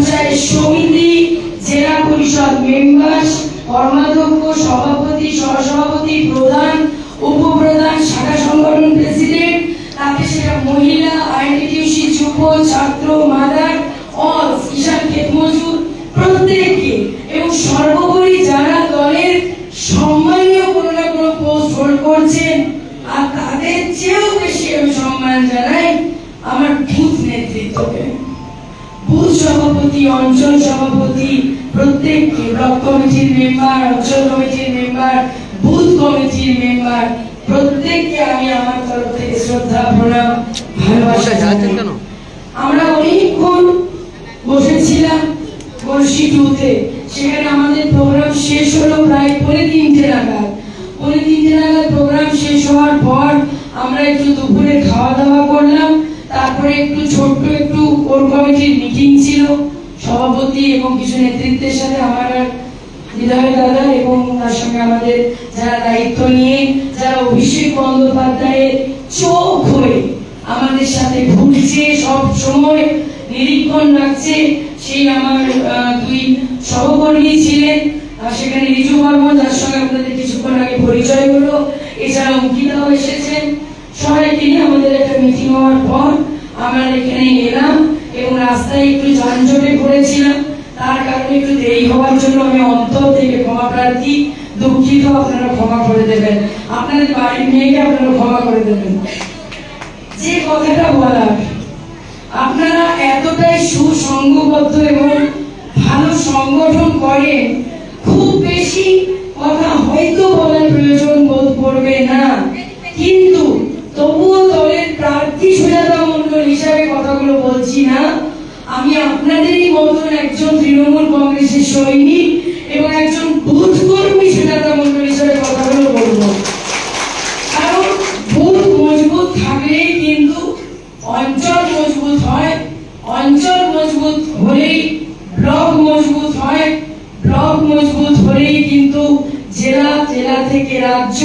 পঞ্চায়েত সমিতি, জেলা পরিষদ মেম্বার, কর্মাধ্যক্ষ, সভাপতি, সহসভাপতি, প্রধান, উপপ্রধান, শাখা সংগঠন প্রেসিডেন্ট, তাতে সেটা মহিলা, আইনটিউসি, যুব, ছাত্র, মাদার, অল, কিষাণ, ক্ষেত মজুর, প্রত্যেককে, এবং সর্বোপরি যারা দলের সম্মানীয় কোনো না কোনো পোস্ট হোল্ড করছেন, আর তাদের চেয়েও বেশি আমি সম্মান জানাই আমার বুথ নেতৃত্বকে, বুথ সভাপতি, অঞ্চল সভাপতি, প্রত্যেককে, ব্লক কমিটির মেম্বার, অঞ্চল কমিটির মেম্বার, বুথ কমিটির মেম্বার, প্রত্যেককে আমি আমার তরফ থেকে শ্রদ্ধা, প্রণাম, ভালোবাসা জানাই। আমরা অনেকক্ষণ বসেছিলাম বর্ষি টুতে, সেখানে আমাদের প্রোগ্রাম শেষ হলো প্রায় 3:30 নাগাদ। 3:30 নাগাদ প্রোগ্রাম শেষ হওয়ার পর আমরা একটু দুপুরে খাওয়া দাওয়া করলাম, তারপরে একটু ছোট্ট একটু কোর কমিটির মিটিং ছিল সভাপতি এবং কিছু নেতৃত্বের সাথে, আমার হৃদয় দাদা এবং তার সঙ্গে আমাদের যারা দায়িত্ব নিয়ে, যারা অভিষেক বন্দ্যোপাধ্যায়ের চোখ হয়ে আমাদের সাথে ঘুরছে, সব সময় নিরীক্ষণ রাখছে, সেই আমার 2 সহকর্মী ছিলেন। সেখানে রিজু বর্মন, যার সঙ্গে আপনাদের কিছুক্ষণ আগে পরিচয় হলো, এছাড়া অঙ্কিতাও এসেছেন। সবাইকে নিয়ে আমাদের একটা মিটিং হওয়ার পর আমরা এখানে এলাম এবং রাস্তায় একটু যানজটে পড়েছিলাম, তার কারণে একটু দেরি হওয়ার জন্য আমি অন্তর থেকে ক্ষমা প্রার্থী, দুঃখিত, আপনারা ক্ষমা করে দেবেন, আপনাদের বাড়ির মেয়েকে আপনারা ক্ষমা করে দেবেন। যে কথাটা বলার, আপনারা এতটাই সুসংঘবদ্ধ এবং ভালো সংগঠন করেন, খুব বেশি কথা হয়তো বলার প্রয়োজন বোধ করবে না, কিন্তু তবুও দলের প্রার্থী সুজাতা মণ্ডল হিসাবে কথাগুলো বলছি না, আমি আপনাদেরই মতন একজন তৃণমূল কংগ্রেসের সৈনিক এবং একজন বুথ কর্মী সুজাতা মণ্ডল হিসাবে কথাগুলো বলবো। কারণ বুথ মজবুত থাকলেই কিন্তু অঞ্চল মজবুত হয়, অঞ্চল মজবুত হলেই ব্লক মজবুত হয়, ব্লক মজবুত হলেই কিন্তু জেলা, জেলা থেকে রাজ্য,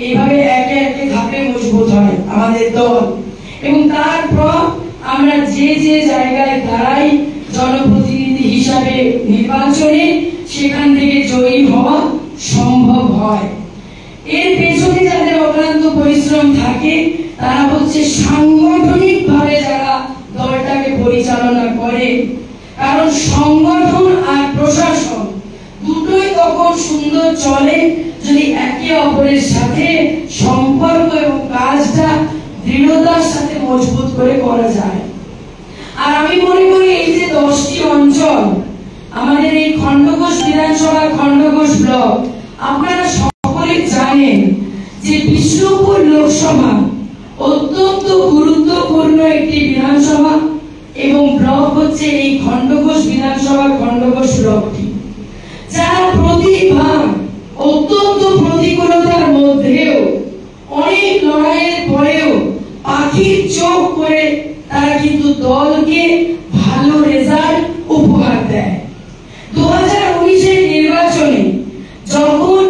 এইভাবে একে একে ধাপে মজবুত হয় আমাদের দল। এবং তারপর আমরা যে যে জায়গায় দাঁড়াই জনপ্রতিনিধি হিসাবে নির্বাচনে, সেখান থেকে জয়ী হওয়া সম্ভব হয়। এর পেছনে যাদের অক্লান্ত পরিশ্রম থাকে, তারা হচ্ছে সাংগঠনিক ভাবে যারা দলটাকে পরিচালনা করে। কারণ সংগঠন আর প্রশাসন দুটোই তখন সুন্দর চলে যদি একে অপরের সাথে সম্পর্ক এবং কাজটা দৃঢ়তার সাথে মজবুত করে করা যায়। আর আমি মনে করি এই যে 10টি অঞ্চল, আমাদের এই খণ্ডঘোষ বিধানসভা, খণ্ডঘোষ ব্লক, আপনারা সকলে জানেন যে বিষ্ণুপুর লোকসভা অত্যন্ত গুরুত্বপূর্ণ একটি বিধানসভা এবং ব্লক হচ্ছে এই খণ্ডঘোষ বিধানসভা, খণ্ডঘোষ ব্লকটি, যারা প্রতিবার অত্যন্ত প্রতিকূলতার মধ্যেও, অনেক লড়াইয়ের পরেও পাখির চোখ করে তারা কিন্তু দলকে ভালো রেজাল্ট উপহার দেয়। 2019-এর নির্বাচনে যখন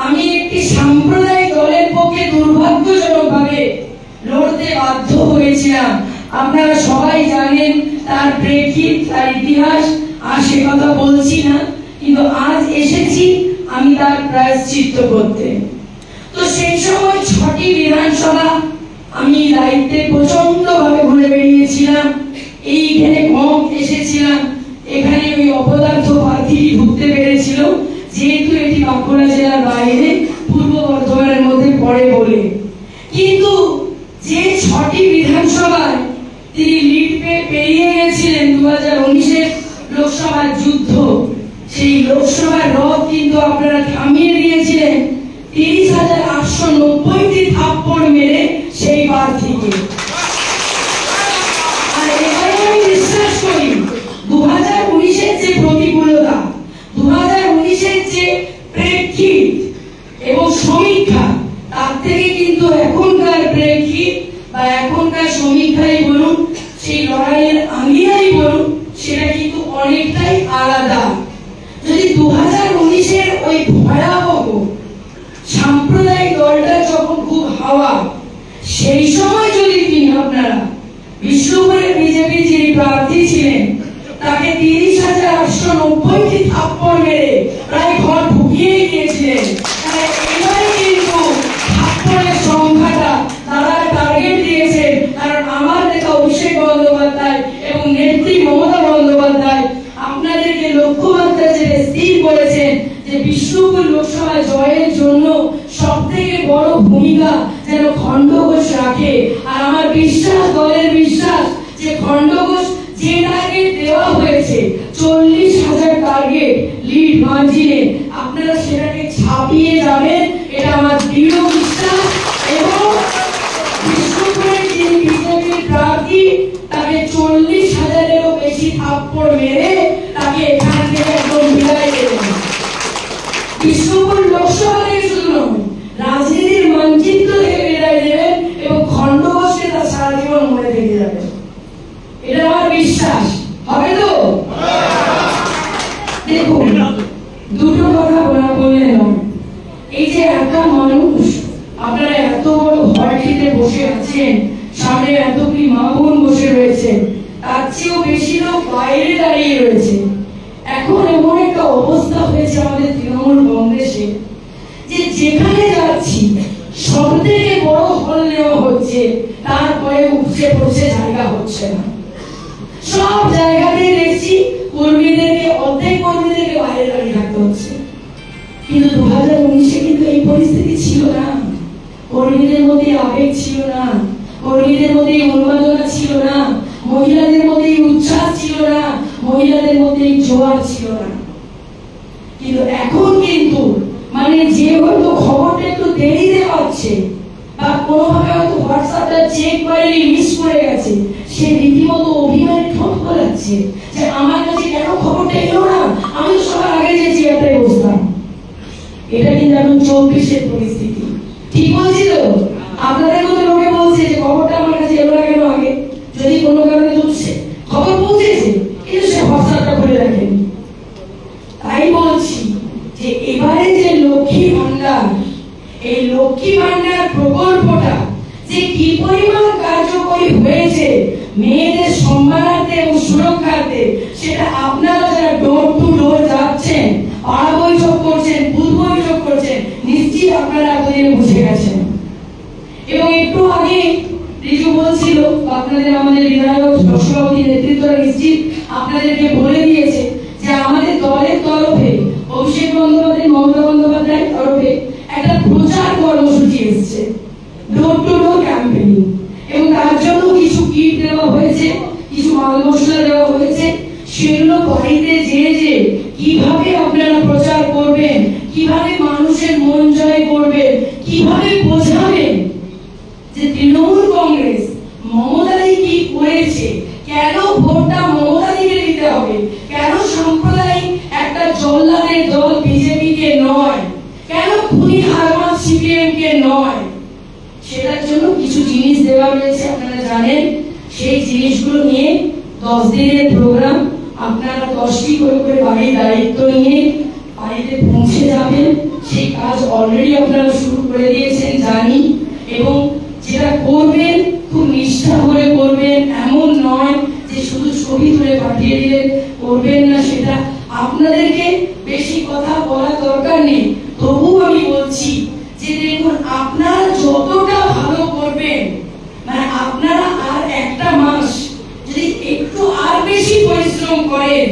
আমি একটি সাম্প্রদায়িক দলের পক্ষে দুর্ভাগ্যজনকভাবে লড়তে বাধ্য হয়েছিলাম, আপনারা সবাই জানেন তার প্রেক্ষিত, তার ইতিহাস, আর সে কথা বলছি না, কিন্তু আজ এসেছি আমি তার প্রায়শ্চিত্ত করতে। তো সেই সময় 6টি বিধানসভা আমি দায়িত্বে প্রচন্ড ভাবে ঘুরে বেরিয়েছিলাম, এইখানে কম এসেছিলাম, এখানে ওই অপদার্থ প্রার্থী ঢুকতে পেরেছিল, যেহেতু এটি বাঁকুড়া জেলার বাইরে পূর্ব বর্ধমানের মধ্যে পড়ে বলে। কিন্তু যে 6টি বিধানসভায় তিনি লিড পেরিয়ে গেছিলেন 2019-এর লোকসভার যুদ্ধ, সেই লোকসভার রথ কিন্তু আপনারা থামিয়ে দিয়েছিলেন 30,890টি থাপ্পড় মেরে সেই প্রার্থীকে। আর এবারে আমি বিশ্বাস করি 2019-এর যে প্রতিকূলতা, 2019-এর যে প্রেক্ষিত এবং সমীক্ষা, তার থেকে কিন্তু এখনকার প্রেক্ষিত বা এখনকার সমীক্ষাই বলুন, সেই লড়াইয়ের আঙ্গিনাই বলুন, সেটা কিন্তু অনেকটাই আলাদা। যদি 2019-এর ওই ভয়াবহ সাম্প্রদায়িক দলটা যখন খুব হাওয়া, সেই সময় যদি তিনি, আপনারা বিষ্ণুপুরে বিজেপি যিনি প্রার্থী ছিলেন তাকে 30,890টি থাপ্পড় মেরে প্রায় ঘর ঢুকিয়ে দিয়েছিলেন। এবারে কিন্তু থাপ্পড়ের সংখ্যাটা তারা টার্গেট দিয়েছেন, কারণ আমার নেতা অভিষেক বন্দ্যোপাধ্যায় এবং নেত্রী মমতা বন্দ্যোপাধ্যায় আপনাদেরকে লক্ষ্যমাত্রা যেটা স্থির করেছেন যে বিষ্ণুপুর লোকসভা জয়ের জন্য সব থেকে বড় ভূমিকা যেন খণ্ডঘোষ রাখে। আর আমার বিশ্বাস, দলের বিশ্বাস, যে খণ্ডঘোষ যে টার্গেট দেওয়া হয়েছে 40,000 টার্গেট লিড মার্জিনে, আপনারা সেটাকে ছাপিয়ে যাবেন, এটা আমার দৃঢ় বিশ্বাস। এবং বিষ্ণুপুরের যিনি বিজেপির প্রার্থী তাকে 40,000-এরও বেশি থাপ্পড় মেরে তাকে এখান থেকে একদম বিদায় দেবেন। বিষ্ণুপুর লোকসভা থেকে শুধু নয়, রাজনীতির মানচিত্র থেকে বিদায় দেবেন এবং খণ্ডঘোষকে তার সারা জীবন মনে থেকে যাবে, এটা আমার বিশ্বাস। হবে তো? দেখুন, দুটো কথা বললে নয়, এই যে এত মানুষ আপনারা এত বড় হলটিতে বসে আছেন, সামনে এতগুলি মা বোন বসে রয়েছে, তার চেয়েও বেশি লোক বাইরে দাঁড়িয়ে রয়েছে। এখন এমন একটা অবস্থা হয়েছে আমাদের তৃণমূল কংগ্রেসে যে যেখানে যাচ্ছি সব থেকে বড় হল নেওয়া হচ্ছে, তারপরে উপচে পড়ছে জায়গা হচ্ছে না। সব জায়গাতে দেখছি কর্মীদেরকে, অর্ধেক কর্মীদেরকে বাইরে দাঁড়িয়ে থাকতে হচ্ছে। কিন্তু 2019-এ কিন্তু এই পরিস্থিতি ছিল না। কর্মীদের মধ্যে আবেগ ছিল না, কর্মীদের মধ্যে উন্মাদনা ছিল না, মহিলাদের মধ্যে উচ্ছ্বাস ছিল না, মহিলাদের মধ্যে জোয়ার ছিল না। কিন্তু এখন কিন্তু মানে যে হয়তো খবরটা একটু দেরিতে পাচ্ছে বা কোনোভাবে হয়তো হোয়াটসঅ্যাপটা চেক করেনি, মিস করে গেছে, সে রীতিমতো অভিমানে ঠোঁট ফোলাচ্ছে যে আমার কাছে কেন খবরটা এলো না, আমি তো সবার আগে যে চেয়ারটায় বসতাম। এটা কিন্তু এখন 24-এর পরিস্থিতি। ঠিক বলছি তো? আপনাদের মতো লোকে বলছে যে খবরটা আমার কাছে এলো না কেন আগে, যদি কোনো কারণে দুঃখে খবর পৌঁছেছে কিন্তু সে হোয়াটসঅ্যাপটা খুলে রাখেনি। তাই বলছি যে এবারে যে লক্ষ্মী ভান্ডার, এই লক্ষ্মী ভান্ডার প্রকল্পটা যে কি পরিমাণ কার্যকরী হয়েছে মেয়েদের সম্মানার্থে এবং সুরক্ষার্থে, সেটা আপনারা যারা ডোর টু ডোর যাচ্ছেন, পাড়া বৈঠক করছেন, বুথ বৈঠক করছেন, নিশ্চিত আপনারা এতদিনে বুঝে গেছেন। এবং একটু আগে রিজু বলছিল, আপনাদের আমাদের বিধায়ক সভাপতি নেতৃত্বরা নিশ্চিত আপনাদেরকে বলে দিয়েছে যে আমাদের দলের তরফে, অভিষেক বন্দ্যোপাধ্যায়, মমতা বন্দ্যোপাধ্যায়ের তরফে একটা প্রচার কর্মসূচি এসেছে, ডোর টু ডোর ক্যাম্পেইনিং। এবং তার জন্য কিছু কিট দেওয়া হয়েছে, কিছু মাল মশলা দেওয়া হয়েছে। সেগুলো বাড়িতে যে কিভাবে আপনারা প্রচার করবেন, কিভাবে মানুষের মন জয় করবেন, কিভাবে বোঝাবেন যে তৃণমূল কংগ্রেস মমতাদি কি করেছে, কেন ভোটটা মমতাদিকে দিতে হবে, কেন সাম্প্রদায়িক একটা জল্লাদের দল বিজেপিকে নয়, কেন খুনি হারমাত সিপিএমকে নয়, সেটার জন্য কিছু জিনিস দেওয়া রয়েছে। আপনারা জানেন সেই জিনিসগুলো নিয়ে 10 দিনের প্রোগ্রাম, আপনারা 10টি করে বাড়ির দায়িত্ব নিয়ে বাড়িতে পৌঁছে যাবেন। সেই কাজ অলরেডি আপনারা শুরু করে দিয়েছেন জানি। এবং যেটা করবেন খুব নিষ্ঠা করে করবেন, এমন নয় যে শুধু ছবি তুলে পাঠিয়ে দিলে করবেন না। সেটা আপনাদেরকে বেশি কথা বলার দরকার নেই, তবুও আমি বলছি যে দেখুন, আপনারা যতটা ভালো করবেন, মানে আপনারা আর একটা মাস যদি একটু আর বেশি পরিশ্রম করেন,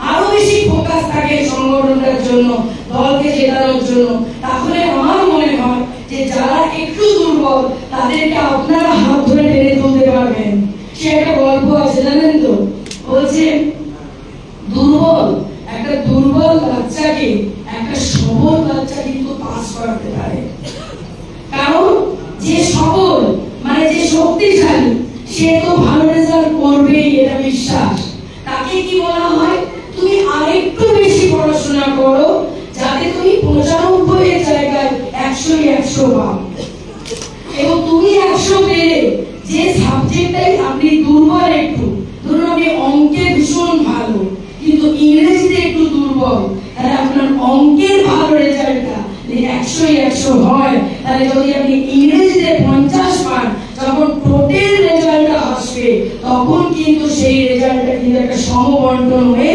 আরো বেশি ফোকাস থাকে সংগঠনটার জন্য, দলকে জেতানোর জন্য, তাহলে আমার মনে হয় যে যারা একটু দুর্বল তাদেরকে আপনারা হাত ধরে টেনে তুলতে পারবেন। সে একটা গল্প আছে জানেন তো, বলছে একটা দুর্বল বাচ্চাকে একটা সবল বাচ্চা কিন্তু পাস করাতে পারে। কারণ যে সবল মানে যে শক্তিশালী, সে তো ভালো রেজাল্ট করবেই, এটা বিশ্বাস। তাকে কি বলা হয়, তুমি আরেকটু বেশি পড়াশোনা করো যাতে তুমি 95-এর জায়গায় 100-100 পাও। এবং তুমি 100 পেলে যে সাবজেক্টটাই আপনি দুর্বল, একটু ধরুন আপনি অঙ্কে ভীষণ ভালো কিন্তু ইংরেজিতে একটু দুর্বল, তাহলে আপনার অঙ্কের ভালো রেজাল্টটা 100-100 হয়, তাহলে যদি আপনি ইংরেজিতে 50 পান, যখন টোটাল রেজাল্টটা আসবে তখন কিন্তু সেই রেজাল্টটা কিন্তু একটা বন্টন হয়ে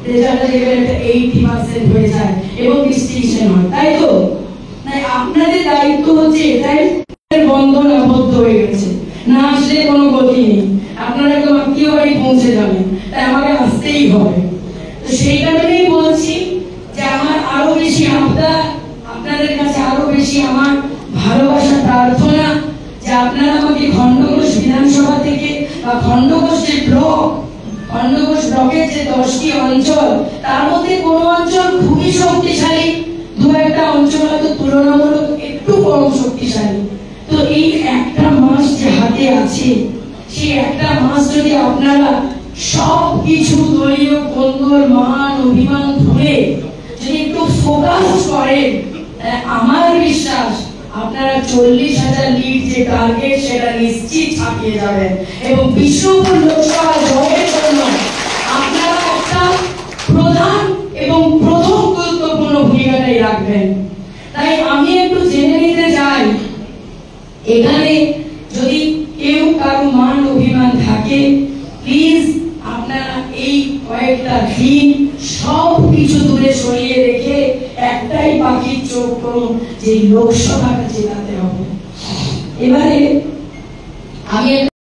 রেজাল্টটা দেখবেন একটা 80% হয়ে যায় এবং ডিস্টিংশন হয়, তাই তো? তাই আপনাদের দায়িত্ব হচ্ছে এটাই, বন্ধন আবদ্ধ হয়ে গেছে, না আসলে কোনো গতি নেই, আপনারা একদম আত্মীয় বাড়ি পৌঁছে যাবেন, তাই আমাকে আসতেই হবে। তো সেই কারণেই বলছি যে আমার আরো বেশি আবদার আপনাদের কাছে, আরো বেশি আমার ভালোবাসা প্রার্থনা যে আপনারা আমাকে খণ্ডঘোষ বিধানসভা থেকে বা খণ্ডঘোষ যে ব্লক, খণ্ডঘোষ ব্লকের যে 10টি অঞ্চল, তার মধ্যে কোনো অঞ্চল খুবই শক্তিশালী, দু একটা অঞ্চল হয়তো তুলনামূলক একটু কম শক্তিশালী। তো এই একটা মাস যে হাতে আছে, সেই একটা মাস যদি আপনারা সব কিছু দলীয় কোন্দল মান অভিমান ভুলে যদি একটু ফোকাস করেন, আমার বিশ্বাস আপনারা 40,000 লিড যে টার্গেট সেটা নিশ্চিত ছাপিয়ে যাবেন এবং বিষ্ণুপুর লোকসভা জয়ের জন্য আপনারা একটা প্রধান এবং প্রথম গুরুত্বপূর্ণ ভূমিকাটাই রাখবেন। তাই আমি একটু জেনে নিতে চাই, এখানে যদি কেউ কারো মান অভিমান থাকে, প্লিজ আপনারা এই কয়েকটা দিন সব কিছু দূরে সরিয়ে রেখে একটাই পাখির চোখ করুন যে লোকসভাটা জেতাতে হবে। এবারে